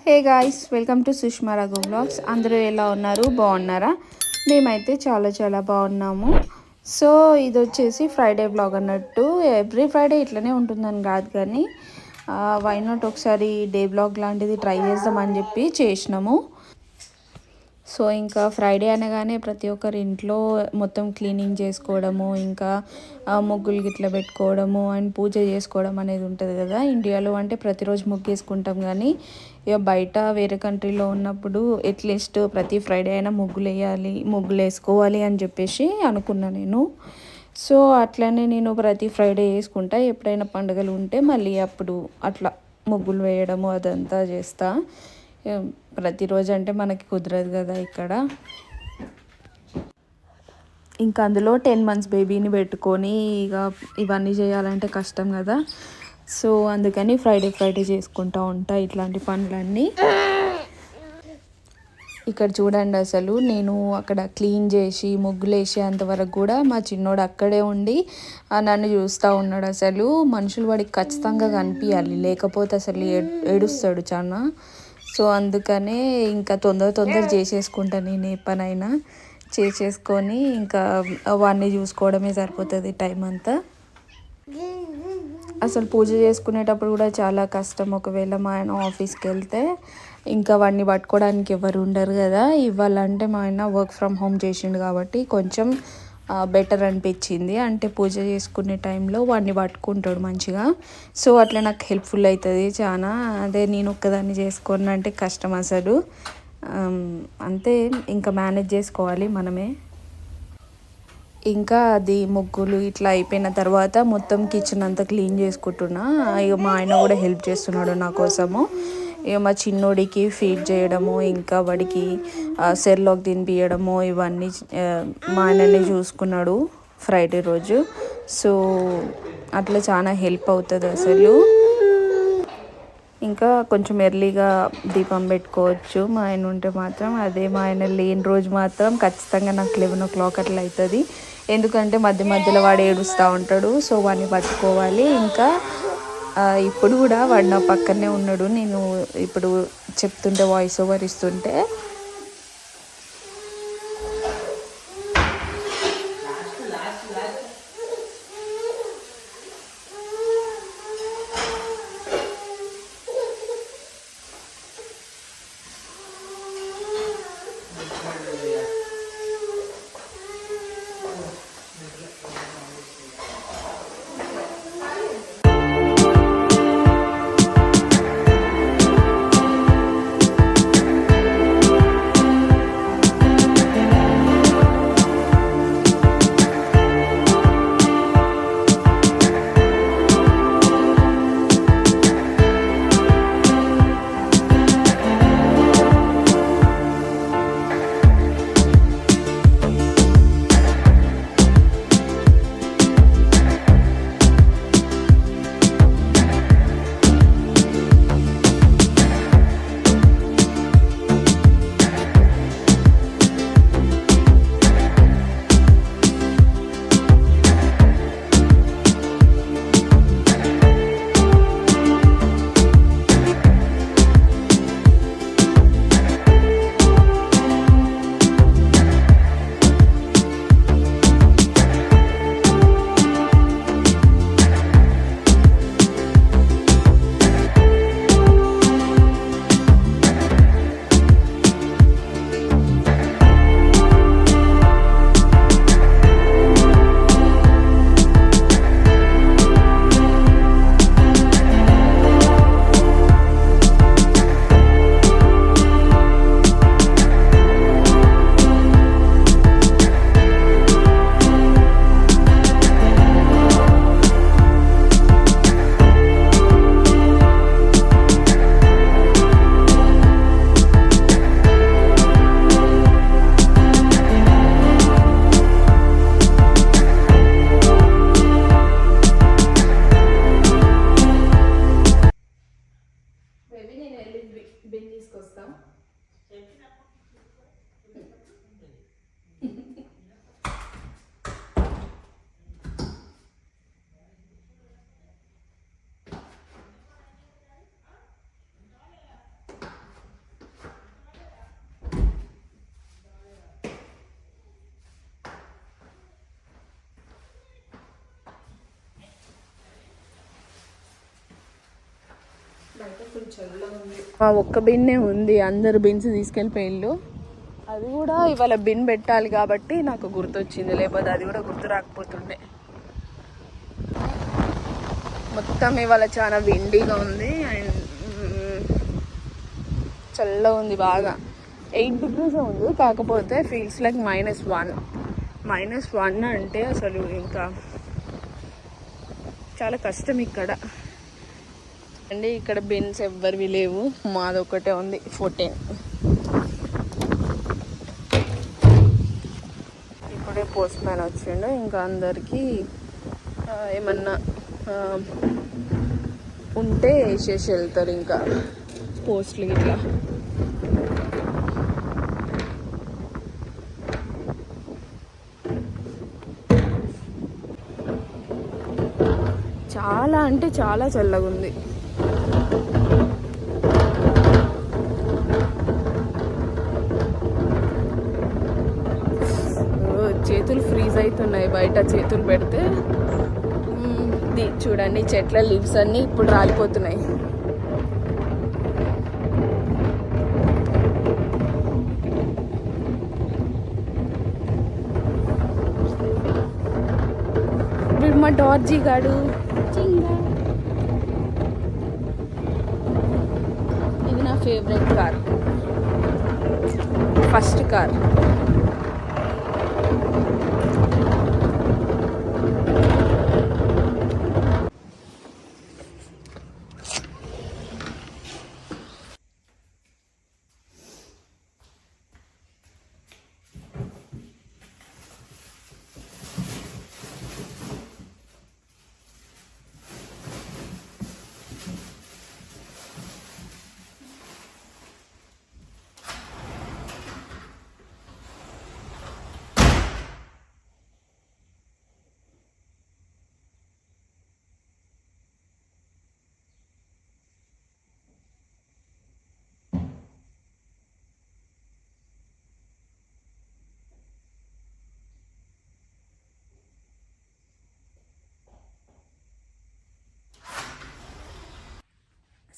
Hey guys, welcome to Sushma Raghu blogs. అందరూ ఎలా ఉన్నారు? బాగున్నారా? మేమైతే చాలా చాలా బాగున్నాము. సో ఇది వచ్చేసి ఫ్రైడే బ్లాగ్ అన్నట్టు. ఎవ్రీ ఫ్రైడే ఇట్లనే ఉంటుందని కాదు కానీ వై నాట్ ఒకసారి డే బ్లాగ్ లాంటిది ట్రై చేద్దామని చెప్పి చేసినాము. సో ఇంకా ఫ్రైడే అనగానే ప్రతి ఒక్కరి ఇంట్లో మొత్తం క్లీనింగ్ చేసుకోవడము, ఇంకా ముగ్గులు గిట్లా పెట్టుకోవడము అండ్ పూజ చేసుకోవడం అనేది ఉంటుంది కదా. ఇండియాలో అంటే ప్రతిరోజు ముగ్గు వేసుకుంటాం కానీ ఇక బయట వేరే కంట్రీలో ఉన్నప్పుడు అట్లీస్ట్ ప్రతి ఫ్రైడే అయినా ముగ్గులు వేయాలి, ముగ్గులు వేసుకోవాలి అని చెప్పేసి అనుకున్నా నేను. సో అట్లనే నేను ప్రతి ఫ్రైడే వేసుకుంటా. ఎప్పుడైనా పండుగలు ఉంటే మళ్ళీ అప్పుడు అట్లా ముగ్గులు వేయడము అదంతా చేస్తా. ప్రతిరోజు అంటే మనకి కుదరదు కదా ఇక్కడ. ఇంకా అందులో 10 months బేబీని పెట్టుకొని ఇక ఇవన్నీ చేయాలంటే కష్టం కదా. సో అందుకని ఫ్రైడే ఫ్రైడే చేసుకుంటూ ఉంటా ఇట్లాంటి పనులన్నీ. ఇక్కడ చూడండి, అసలు నేను అక్కడ క్లీన్ చేసి ముగ్గులు వేసేంతవరకు కూడా మా చిన్నోడు అక్కడే ఉండి నన్ను చూస్తూ ఉన్నాడు. అసలు మనుషులు వాడికి ఖచ్చితంగా కనిపించాలి, లేకపోతే అసలు ఏడుస్తాడు చాలా. సో అందుకనే ఇంకా తొందర చేసేసుకుంటాను నేను ఏ పనైనా. చేసేసుకొని ఇంకా వాడిని చూసుకోవడమే సరిపోతుంది టైం అంతా. అసలు పూజ చేసుకునేటప్పుడు కూడా చాలా కష్టం. ఒకవేళ మా ఆయన ఆఫీస్కి వెళ్తే ఇంకా వాడిని పట్టుకోవడానికి ఎవరు ఉండరు కదా. ఇవ్వాలంటే మా ఆయన వర్క్ ఫ్రమ్ హోమ్ చేసిండు కాబట్టి కొంచెం బెటర్ అనిపించింది. అంటే పూజ చేసుకునే టైంలో వాడిని పట్టుకుంటాడు మంచిగా. సో అట్లా నాకు హెల్ప్ఫుల్ అవుతుంది చాలా. అదే నేను ఒక్కదాన్ని చేసుకోను అంటే కష్టం అసలు. అంతే, ఇంకా మేనేజ్ చేసుకోవాలి మనమే. ఇంకా అది ముగ్గులు ఇట్లా అయిపోయిన తర్వాత మొత్తం కిచెన్ అంతా క్లీన్ చేసుకుంటున్నా. ఇక మా ఆయన కూడా హెల్ప్ చేస్తున్నాడు నా కోసము. ఇక మా చిన్నోడికి ఫీడ్ చేయడము, ఇంకా వాడికి సెర్లాక్ తినిపించడము ఇవన్నీ మా ఆయననే చూసుకున్నాడు ఫ్రైడే రోజు. సో అట్లా చాలా హెల్ప్ అవుతుంది అసలు. ఇంకా కొంచెం ఎర్లీగా దీపం పెట్టుకోవచ్చు మా ఆయన ఉంటే మాత్రం. అదే మా ఆయన లేని రోజు మాత్రం ఖచ్చితంగా నాకు 11 o'clock అట్లా అవుతుంది. ఎందుకంటే మధ్యలో వాడు ఏడుస్తూ ఉంటాడు. సో వాడిని పట్టుకోవాలి. ఇంకా ఇప్పుడు కూడా వాడు నా పక్కనే ఉన్నాడు. నేను ఇప్పుడు చెప్తుంటే వాయిస్ ఓవర్ ఇస్తుంటే మా ఒక్క బిన్నే ఉంది, అందరు బిన్స్ తీసుకెళ్ళిపోయిళ్ళు. అది కూడా ఇవాళ బిన్ పెట్టాలి కాబట్టి నాకు గుర్తొచ్చింది, లేకపోతే అది కూడా గుర్తు రాకపోతుండే. మొత్తం ఇవాళ చాలా విండీగా ఉంది అండ్ చల్లగా ఉంది బాగా. 8 degrees ఉంది, కాకపోతే ఫీల్స్ లైక్ -1. -1 అంటే అసలు ఇంకా చాలా కష్టం ఇక్కడ అండి. ఇక్కడ బిన్స్ ఎవ్వరివి లేవు, మాదొక్కటే ఉంది 14. ఇప్పుడే పోస్ట్ మ్యాన్ వచ్చిండు, ఇంకా అందరికీ ఏమన్నా ఉంటే వేసేసి వెళ్తారు ఇంకా పోస్టులు ఇట్లా. చాలా అంటే చాలా చల్లగా ఉంది. చేతులు ఫ్రీజ్ అవుతున్నాయి బయట చేతులు పెడితే. చూడండి చెట్ల లీవ్స్ అన్నీ ఇప్పుడు రాలిపోతున్నాయి. వీడు మా డార్జీ గాడు. ఇది నా ఫేవరెట్ కార్, ఫస్ట్ కార్.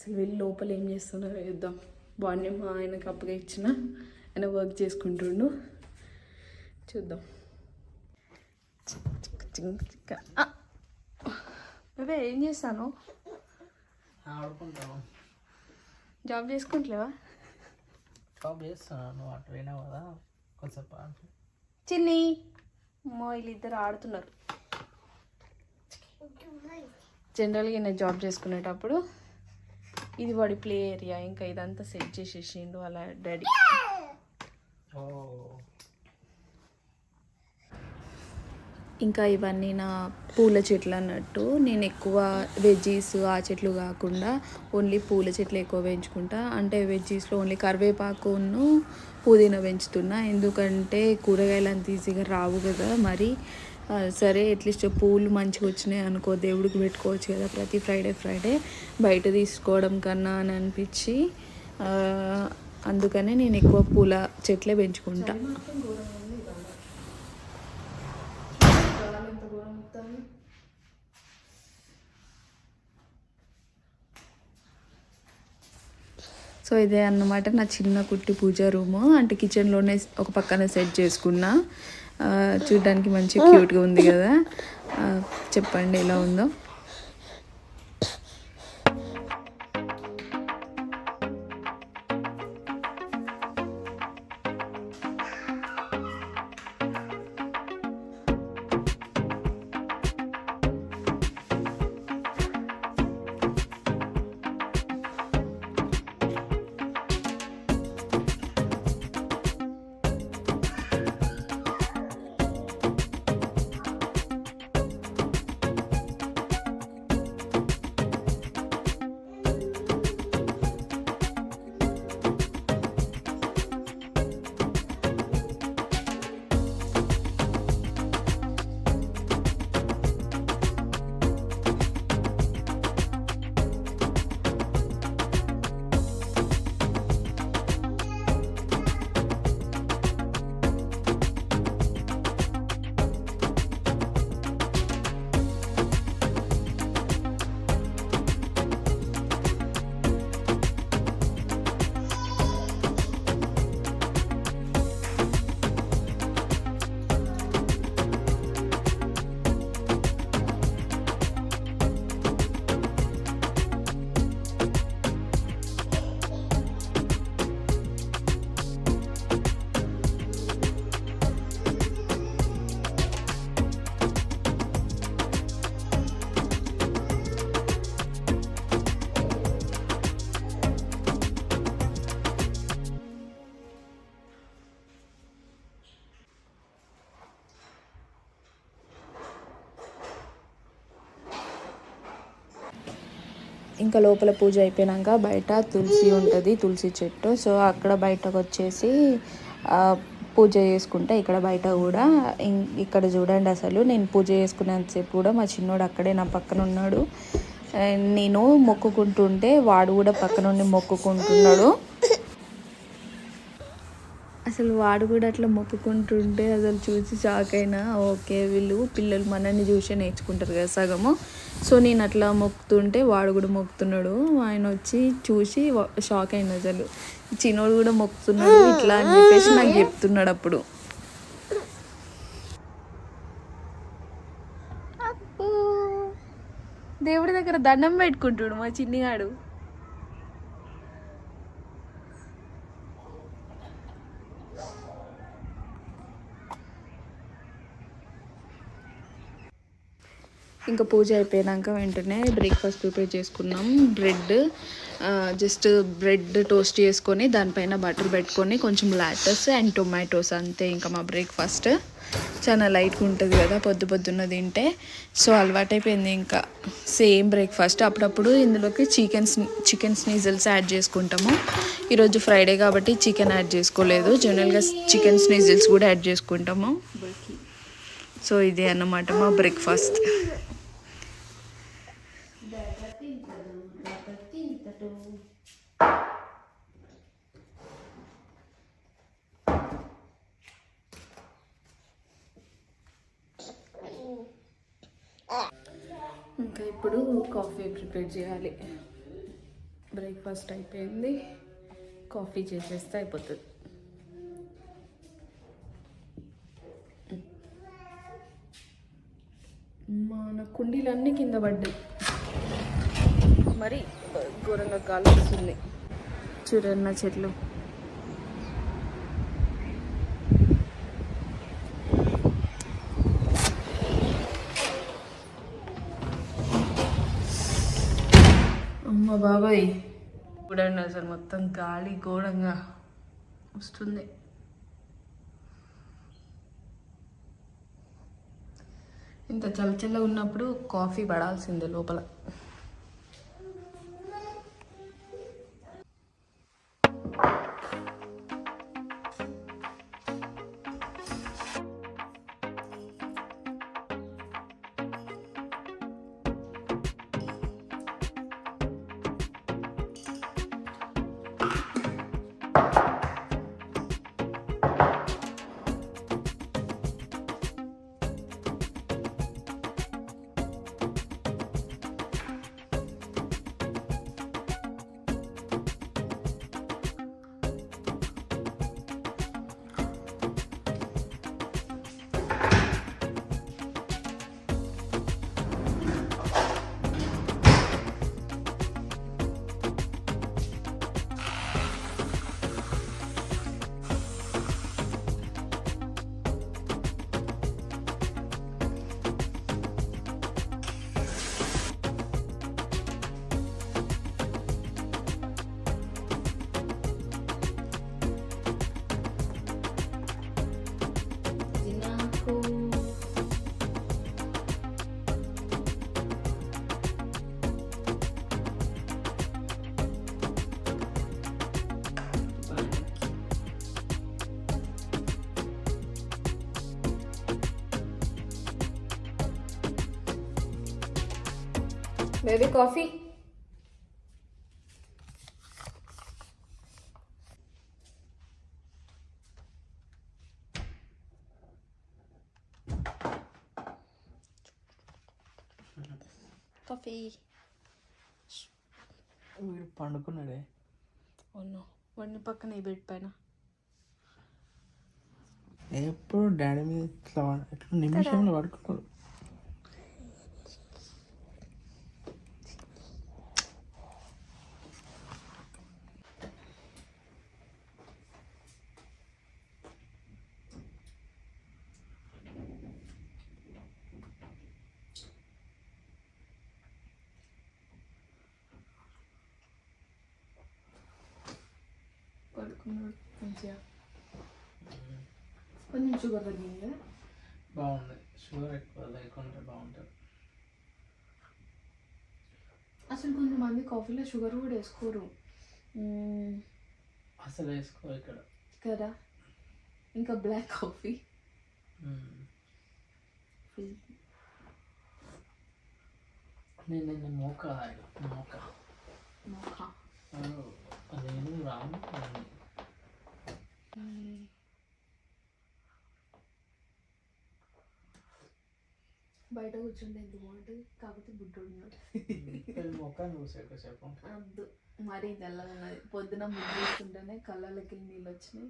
అసలు వీళ్ళు లోపల ఏం చేస్తున్నారో చూద్దాం. బాగుంది, మా ఆయనకు అప్పగా ఇచ్చిన, ఆయన వర్క్ చేసుకుంటుండు, చూద్దాం. అవే ఏం చేస్తాను, జాబ్ చేసుకుంటలేవా? జాబ్ చేస్తున్నాను, అటు పోయినా కదా కొంచెం చిన్ని వీళ్ళిద్దరు ఆడుతున్నారు. జనరల్గా నేను జాబ్ చేసుకునేటప్పుడు ఇది వాడి ప్లే ఏరియా, ఇంకా ఇదంతా సెట్ చేసేసిండు అలా డాడీ. ఇంకా ఇవన్నీ నా పూల చెట్లు అన్నట్టు. నేను ఎక్కువ వెజ్జీస్ ఆ చెట్లు కాకుండా ఓన్లీ పూల చెట్లు ఎక్కువ పెంచుకుంటా. అంటే వెజ్జీస్లో ఓన్లీ కరివేపాకును పుదీనా పెంచుతున్నా, ఎందుకంటే కూరగాయలు అంత ఈజీగా రావు కదా. మరి సరే అట్లీస్ట్ పూలు మంచిగా వచ్చినాయి అనుకో, దేవుడికి పెట్టుకోవచ్చు కదా ప్రతి ఫ్రైడే బయట తీసుకోవడం కన్నా అని అనిపించి, అందుకనే నేను ఎక్కువ పూల చెట్లే పెంచుకుంటా. సో ఇదే అన్నమాట నా చిన్న కుట్టి పూజ రూము. అంటే కిచెన్లోనే ఒక పక్కన సెట్ చేసుకున్నా. చూడ్డానికి మంచి క్యూట్గా ఉంది కదా. చెప్పండి ఎలా ఉందో. ఇంకా లోపల పూజ అయిపోయాక బయట తులసి ఉంటుంది, తులసి చెట్టు. సో అక్కడ బయటకు వచ్చేసి పూజ చేసుకుంటా. ఇక్కడ బయట కూడా ఇక్కడ చూడండి, అసలు నేను పూజ చేసుకునేంతసేపు కూడా మా చిన్నోడు అక్కడే నా పక్కన ఉన్నాడు. నేను మొక్కుకుంటుంటే వాడు కూడా పక్క నుండి మొక్కుకుంటున్నాడు. అసలు వాడు కూడా అట్లా మొక్కుకుంటుంటే అసలు చూసి షాక్ అయినా. ఓకే, వీళ్ళు పిల్లలు మనల్ని చూసే నేర్చుకుంటారు కదా సగము. సో నేను అట్లా మొక్కుతుంటే వాడు కూడా మొక్కుతున్నాడు. ఆయన వచ్చి చూసి షాక్ అయిన, అసలు చిన్నోడు కూడా మొక్కుతున్నాడు ఇట్లా అని చెప్పేసి నాకు చెప్తున్నాడు. అప్పుడు దేవుడి దగ్గర దండం పెట్టుకుంటాడు మా చిన్నిగాడు. ఇంకా పూజ అయిపోయాక వెంటనే బ్రేక్ఫాస్ట్ ప్రిపేర్ చేసుకున్నాం. జస్ట్ బ్రెడ్ టోస్ట్ చేసుకొని దానిపైన బటర్ పెట్టుకొని కొంచెం లాటస్ అండ్ టొమాటోస్, అంతే. ఇంకా మా బ్రేక్ఫాస్ట్ చాలా లైట్గా ఉంటుంది కదా పొద్దున్న తింటే. సో అలవాటైపోయింది ఇంకా సేమ్ బ్రేక్ఫాస్ట్. అప్పుడప్పుడు ఇందులోకి చికెన్ స్నీజల్స్ యాడ్ చేసుకుంటాము. ఈరోజు ఫ్రైడే కాబట్టి చికెన్ యాడ్ చేసుకోలేదు. జనరల్గా చికెన్ స్నీజల్స్ కూడా యాడ్ చేసుకుంటాము. సో ఇదే అన్నమాట మా బ్రేక్ఫాస్ట్. ఇంకా ఇప్పుడు కాఫీ ప్రిపేర్ చేయాలి. బ్రేక్ఫాస్ట్ అయిపోయింది, కాఫీ చేసేస్తే అయిపోతుంది. మన కుండీలన్నీ కింద పడ్డాయి, మరి ఘోరంగా గాలి వస్తుంది. చూడన్న చెట్లు. అమ్మ బాబాయ్, చూడండి అసలు మొత్తం గాలి ఘోరంగా వస్తుంది. ఇంత చల్లగా ఉన్నప్పుడు కాఫీ పడాల్సిందే లోపల. Baby, coffee? Coffee. వీడు పండుకున్నాడే. అవును, వాడిని పక్కన ఈ బెడ్ పైన. ఎప్పుడు డాడీ మీద ఇట్లా నిమిషంలో పడుకున్నాడు. పడుకున్నాడు మంచిగా. కొంచెం షుగర్ తగ్గిందా? బాగుంది. షుగర్ ఎక్కువ లేకుంటే బాగుంటుంది. అసలు కొంతమంది కాఫీలో షుగర్ కూడా వేసుకోరు అసలు వేసుకో ఇక్కడ కదా. ఇంకా బ్లాక్ కాఫీ నేను నిన్న మోక మోక మోకా నేను రాము బయట కూర్చుంటే ఎంత బాగుంటుంది, కాకపోతే బుడ్డోడు ఉన్నాడు. మొక్కను చూసేసేపు అద్దు మరీ తెల్లగా ఉన్నది. పొద్దున ముద్దు చూస్తుంటేనే కళ్ళకి నీళ్ళు వచ్చినాయి.